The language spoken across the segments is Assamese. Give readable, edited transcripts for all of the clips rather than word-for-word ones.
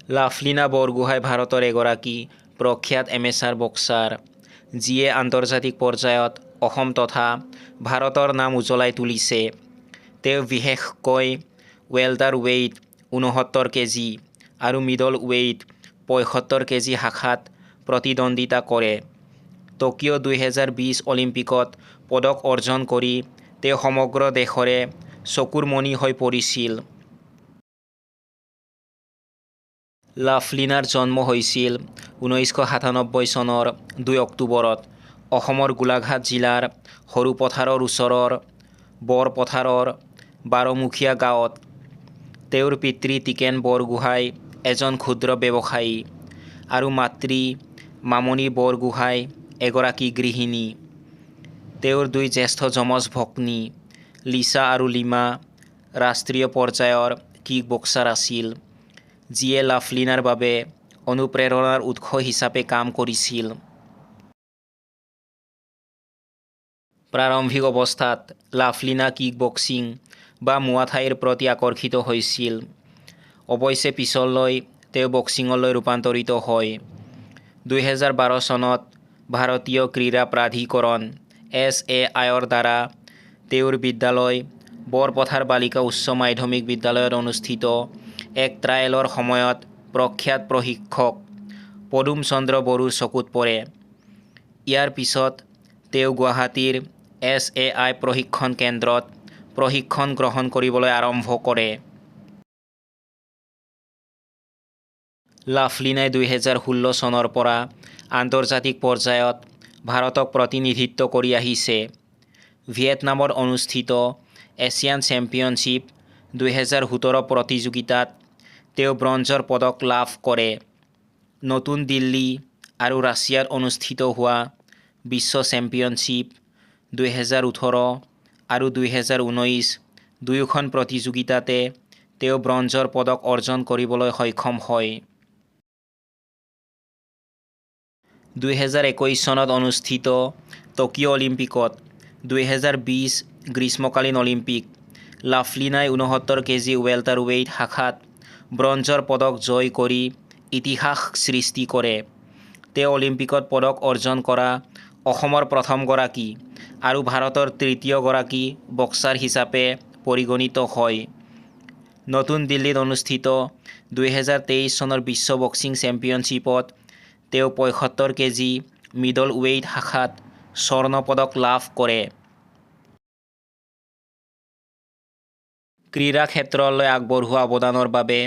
লাভলীনা বৰগোহাঁই ভাৰতৰ এগৰাকী প্ৰখ্যাত এমেচাৰ বক্সাৰ, যিয়ে আন্তৰ্জাতিক পৰ্যায়ত অসম তথা ভাৰতৰ নাম উজ্বলাই তুলিছে। তেওঁ বিশেষকৈ ৱেলটাৰ ৱেইট 69 কেজি আৰু মিডল ৱেইট 75 কেজি শাখাত প্ৰতিদ্বন্দ্বিতা কৰে। টকিঅ' 2020 অলিম্পিকত পদক অৰ্জন কৰি তেওঁ সমগ্ৰ দেশৰে চকুৰ মণি হৈ পৰিছিল। লাভলীনাৰ জন্ম হৈছিল 1997 চনৰ 2 অক্টোবৰত অসমৰ গোলাঘাট জিলাৰ সৰুপথাৰৰ ওচৰৰ বৰপথাৰৰ বাৰমুখীয়া গাঁৱত। তেওঁৰ পিতৃ টিকেন বৰগোহাঁই এজন ক্ষুদ্ৰ ব্যৱসায়ী আৰু মাতৃ মামণি বৰগোহাঁই এগৰাকী গৃহিণী। তেওঁৰ দুই জ্যেষ্ঠ যমজ ভগ্নী লিছা আৰু লিমা ৰাষ্ট্ৰীয় পৰ্যায়ৰ কিক বক্সাৰ আছিল, যিয়ে লাভলীনাৰ বাবে অনুপ্ৰেৰণাৰ উৎস হিচাপে কাম কৰিছিল। প্ৰাৰম্ভিক অৱস্থাত লাভলীনা কিক বক্সিং বা মুৱা থাইৰ প্ৰতি আকৰ্ষিত হৈছিল। অৱশ্যে পিছলৈ তেওঁ বক্সিঙলৈ ৰূপান্তৰিত হয়। 2012 চনত ভাৰতীয় ক্ৰীড়া প্ৰাধিকৰণ (SAI)ৰ দ্বাৰা তেওঁৰ বিদ্যালয় বৰপথাৰ বালিকা উচ্চ মাধ্যমিক বিদ্যালয়ত অনুষ্ঠিত এক ট্ৰায়েলৰ সময়ত প্ৰখ্যাত প্ৰশিক্ষক পদুম চন্দ্ৰ বড়োৰ চকুত পৰে। ইয়াৰ পিছত তেওঁ গুৱাহাটীৰ SAI প্ৰশিক্ষণ কেন্দ্ৰত প্ৰশিক্ষণ গ্ৰহণ কৰিবলৈ আৰম্ভ কৰে। লাভলীনাই 2016 চনৰ পৰা আন্তৰ্জাতিক পৰ্যায়ত ভাৰতক প্ৰতিনিধিত্ব কৰি আহিছে। ভিয়েটনামত অনুষ্ঠিত এছিয়ান চেম্পিয়নশ্বিপ 2017 প্ৰতিযোগিতাত তেওঁ ব্ৰঞ্জৰ পদক লাভ কৰে। নতুন দিল্লী আৰু ৰাছিয়াত অনুষ্ঠিত হোৱা বিশ্ব চেম্পিয়নশ্বিপ 2018 আৰু 2019 দুয়োখন প্ৰতিযোগিতাতে তেওঁ ব্ৰঞ্জৰ পদক অৰ্জন কৰিবলৈ সক্ষম হয়। 2021 চনত অনুষ্ঠিত টকিঅ' অলিম্পিকত 2020 গ্ৰীষ্মকালীন অলিম্পিক লাভলীনাই 69 কেজি ৱেলটাৰ ৱেইট শাখাত ব্ৰঞ্জৰ পদক জয় কৰি ইতিহাস সৃষ্টি কৰে। তেওঁ অলিম্পিকত পদক অৰ্জন কৰা অসমৰ প্ৰথমগৰাকী আৰু ভাৰতৰ তৃতীয়গৰাকী বক্সাৰ হিচাপে পৰিগণিত হয়। নতুন দিল্লীত অনুষ্ঠিত 2023 চনৰ বিশ্ব বক্সিং চেম্পিয়নশ্বিপত তেওঁ 75 কেজি মিডল ৱেইট শাখাত স্বৰ্ণ পদক লাভ কৰে। ক্ৰীড়া ক্ষেত্ৰলৈ আগবঢ়োৱা অৱদানৰ বাবে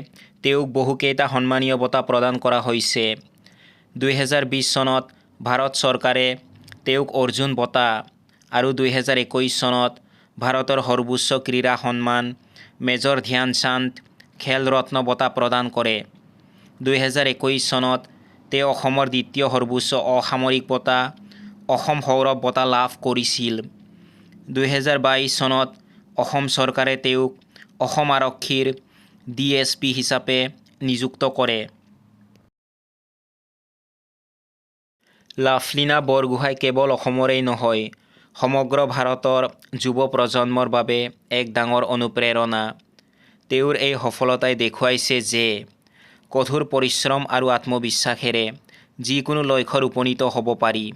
তেওঁক বহুকেইটা সন্মানীয় বঁটা প্ৰদান কৰা হৈছে। 2020 চনত ভাৰত চৰকাৰে তেওঁক অৰ্জুন বঁটা আৰু 2021 চনত ভাৰতৰ সৰ্বোচ্চ ক্ৰীড়া সন্মান মেজৰ ধ্যান চান্দ খেল ৰত্ন বঁটা প্ৰদান কৰে। 2021 চনত তেওঁ অসমৰ দ্বিতীয় সৰ্বোচ্চ অসামৰিক বঁটা অসম সৌৰভ বঁটা লাভ কৰিছিল। 2022 চনত অসম চৰকাৰে তেওঁক অসম আৰক্ষীৰ DSP হিচাপে নিযুক্ত কৰে। লাভলীনা বৰগোহাঁই কেৱল অসমৰেই নহয়, সমগ্ৰ ভাৰতৰ যুৱ প্ৰজন্মৰ বাবে এক ডাঙৰ অনুপ্ৰেৰণা। তেওঁৰ এই সফলতাই দেখুৱাইছে যে কঠোৰ পৰিশ্ৰম আৰু আত্মবিশ্বাসেৰে যিকোনো লক্ষ্যত উপনীত হ'ব পাৰি।